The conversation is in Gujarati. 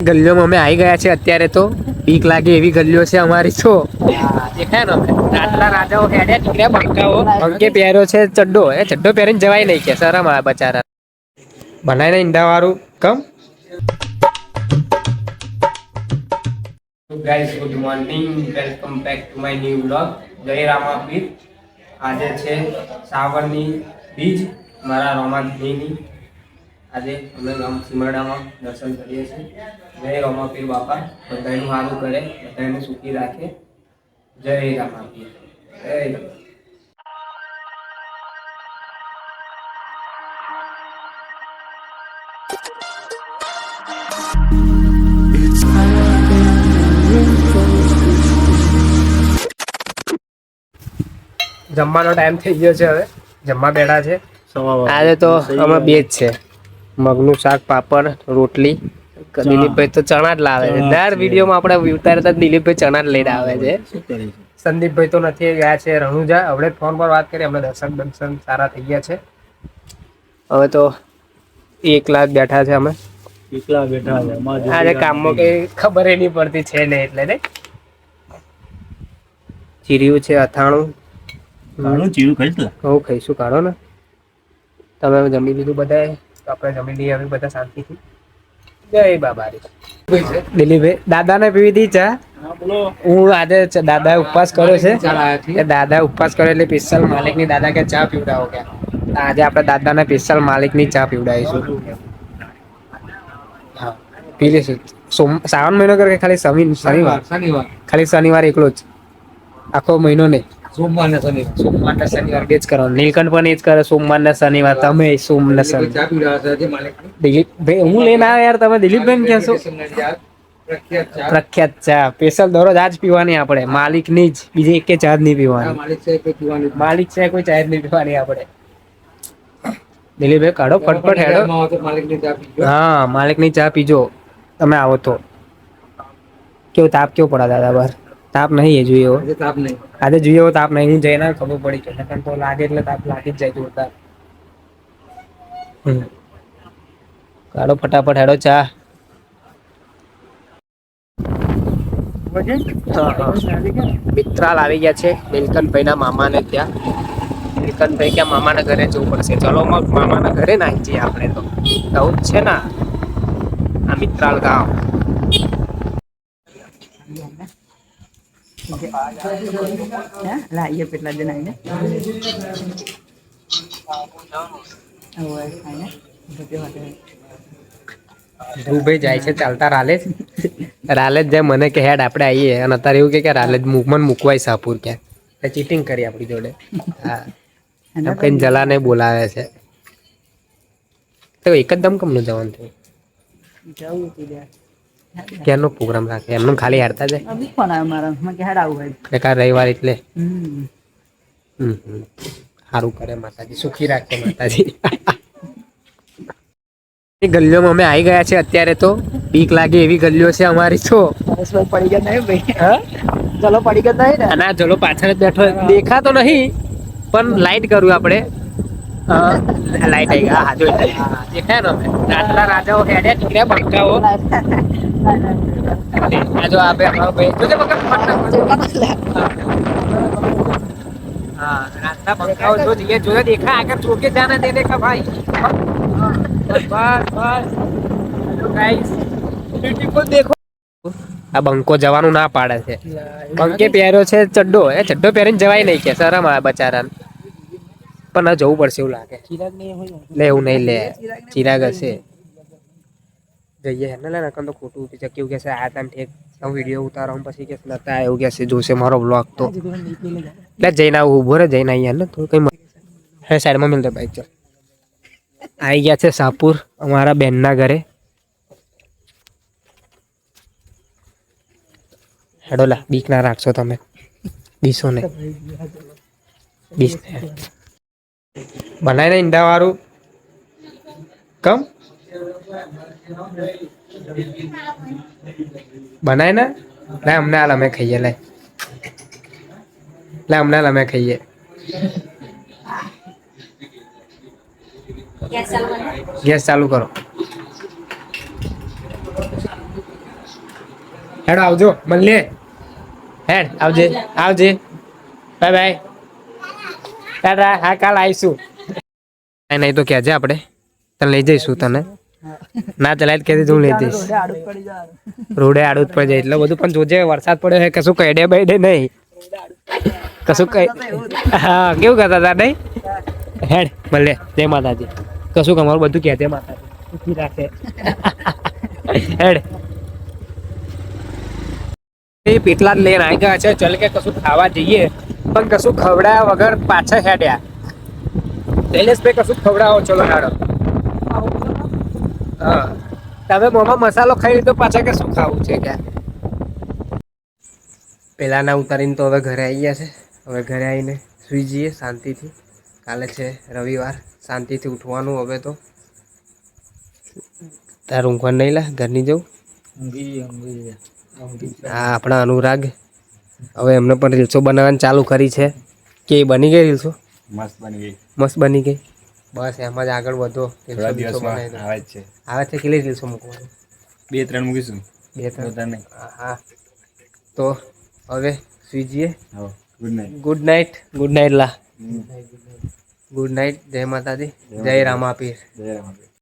ગલીઓમાં અમે આવી ગયા છે અત્યારે તો બીક લાગે એવી ગલીઓ છે અમારી તો દેખાય ને આટલા રાજાઓ હેડ્યા નીકળ્યા બંકાઓ બંકે પહેર્યો છે ચડ્ડો એ ચડ્ડો પહેરીને જવાય નહીં કે શરમ આ બચારા બનાવીને ઈંડા વાળું come guys good morning welcome back to my new vlog જય રામાપીર આજે છે સાવરની બીજ મારા રોમાપીરની આજે અમે ગામ સીમરડામાં દર્શન કરીએ છીએ જય રામાપીર બાપા બધાનું સારું કરે બધાને સુખી રાખે જય રામાપીર જય જમવાનો ટાઈમ થઈ ગયો છે હવે જમવા બેઠા છે આજે તો અમે બે જ છે મગનું શાક પાપડ રોટલી દિલીપભાઈ તો ચણા જ લાવે છે દર વિડીયોમાં આપણે ઉતારતા દિલીપભાઈ ચણા જ લઈને આવે છે સંદીપભાઈ તો નથી ગયા છે રણુજા હવે ફોન પર વાત કરી આપણે દર્શન સારા થઈ ગયા છે હવે તો એકલા જ બેઠા છે અમે એકલા બેઠા છે આજે કામમાં કઈ ખબર નહીં પડતી છે ને એટલે ને ચીર્યું છે અથાણું ચીરું ખાઈશ હું ખાઈશું કાઢો ને તમે જમી લીધું બધાએ તો આપણે જમી લઈએ હવે બધા શાંતિથી જય બાબારી દિલીપભાઈ દાદાને પીવી દી ચા હું આજે દાદાએ ઉપવાસ કર્યો છે દાદાએ ઉપવાસ કર્યો એટલે સ્પેશિયલ માલિકની દાદા કે ચા પીવડાવો કે આજે આપણે દાદાને સ્પેશિયલ માલિકની ચા પીવડાવીશું હા પી લઈશું શ્રાવણ મહિનો કરે કે ખાલી શનિવાર ખાલી શનિવાર એકલો જ આખો મહિનો નહીં સોમવાર ને શનિવાર બે જ કરો નીલકંઠ પણ એ જ કરે સોમવાર ને શનિવાર તમે સોમ ને દિલીપભાઈ હું લઈને આવ્યા યાર તમે દિલીપભાઈ કહેશો પ્રખ્યાત ચા સ્પેશિયલ દરરોજ આજ પીવાની આપણે માલિક ની જ બીજી એક ચા જ નહીં પીવાની માલિક છે કોઈ ચા જ નહીં પીવાની આપણે દિલીપભાઈ કાઢો ફટફટ હેડો હા માલિક ની ચા પીજો તમે આવો તો કેવું તાપ કેવો પડે દાદા બાર તાપ નહીં એ જોઈએ આજે જોઈએ એવો તાપ નહીં જઈને ખબર પડી કે તો લાગે એટલે તાપ લાગી જ જાય જોરદાર કાઢો ફટાફટ હેડો ચા મિત્રાલ આવી ગયા છે નીલકંઠભાઈ ના મામા ને ત્યાં નીલકંઠભાઈ ક્યાં મામાના ઘરે જવું પડશે ચલો મામાના ઘરે નાખી જઈએ આપણે તો આવું જ છે ને આ મિત્રાલ ગામ લાઈએ કેટલા જણ આવીને ધ્રુવભાઈ જાય છે ચાલતા રાલેજ જાય મને કે હેડ આપણે આવીએ અને અત્યારે એવું કે રાલેજ મને મૂકવાય સાપુર ક્યાં ચીટિંગ કરી આપણી જોડે હા કઈ જલાને બોલાવે છે તો એકદમ કમનું જવાનું થયું ક્યાંનો પ્રોગ્રામ રાખે એમનું ખાલી હારતા જાય કાર રવિવાર એટલે સારું કરે માતાજી સુખી રાખે માતાજી ગલીઓમાં અમે આવી ગયા છે અત્યારે તો બીક લાગે એવી ગલીઓ છે અમારી તો પડી ગયા નહીં ભાઈ ચલો પડી ગયા નહીં ના ચલો પાછળ જ બેઠો દેખાતો નહીં પણ લાઈટ કર્યું આપણે લાઈટ આવી ગયા હાજો દેખાય ને અમે આટલા રાજાઓ હેડ્યા નીકળ્યા બંકાઓ જો આપે हाँ रास्ता बंकाओ जो ये जो देखा अगर चौके जाना देने का भाई बस बस हेलो गाइस ब्यूटीफुल देखो આ બંકો જવાનું ના પાડે છે બંકે પહેર્યો છે ચડ્ડો એ ચડ્ડો પહેરીને જવાય નહીં કે શરમ આ બચારાને પણ જવું પડશે એવું લાગે લે એવું નહીં લે ચિરાગ હશે જઈએ હે ને નકર તો ખોટું કેવું કે છે આ તને ઠેક વિડીયો ઉતારો પછી કે નતા એવું કે છે જોશે મારો બ્લોગ તો એટલે જઈને આવું ઉભો રે જઈને અહીંયા ને તો કઈ હે સાઈડમાં મિલતો બાઈક ચાલ આવી ગયા છે સાપુર અમારા બેનના ઘરે હેડોલા બીક ના રાખશો તમે બીસો ને બીસ બનાવીને ઈંડા વાળું કમ બનાય ને લે અમને હાલ અમે ખાઈએ લે અમને હાલ અમે ખાઈએ ગેસ ચાલુ કરો હેડો આવજો મળીએ. હેડ આવજે આવજે બાય બાય ટાટા. હા કાલ આવીશું. નહીં તો કહેજે આપણે તને લઈ જઈશું. તને ના ચલાય કે હું લઈ જઈશ. રોડે આડું પડી જાય. રોડે આડું જ પડી જાય એટલે બધું. પણ જોજે વરસાદ પડ્યો છે કશું કઈડે બઈડે નહીં. કશું કઈ હા કેવું કરતા હતા નહીં. હેડ મળે જય માતાજી. કશું અમારું બધું કહે જય માતાજી સુખી રાખે. હેડ એ પેટલા જ લઈને આવી ગયા છે. ચલ કે કશું ખાવા જઈએ પણ કશું ખવડાયા વગર પાછા હેડ્યા. શૈલેષભાઈ કશું ખવડાવો ચલો હેડો. હા તમે મોમાં મસાલો ખાઈ લીધો પાછા કે શું ખાવું છે ક્યાં. પેલાના ઉતારીને તો હવે ઘરે આવી ગયા છે. હવે ઘરે આવીને સુઈ જઈએ શાંતિથી. કાલે છે રવિવાર, શાંતિથી ઉઠવાનું. હવે તો તાર ઊંઘવા નહીં લા ઘરની જવું. હા આપણા અનુરાગ હવે એમને પણ રીલ્સો બનાવવાની ચાલુ કરી છે. કે બની ગઈ રીલ્સો? મસ્ત બની ગઈ. મસ્ત બની ગઈ. બસ એમ જ આગળ વધો. થોડા દિવસમાં આવે જ છે. આવે છે કેટલી રીલ્સો મૂકવાની? 2-3 મૂકીશું. 2-3 હા. તો હવે સુઈ જઈએ. Good night. Good night. Good night લા. Good night. જય માતાજી. જય રામાપીર. જય રામ.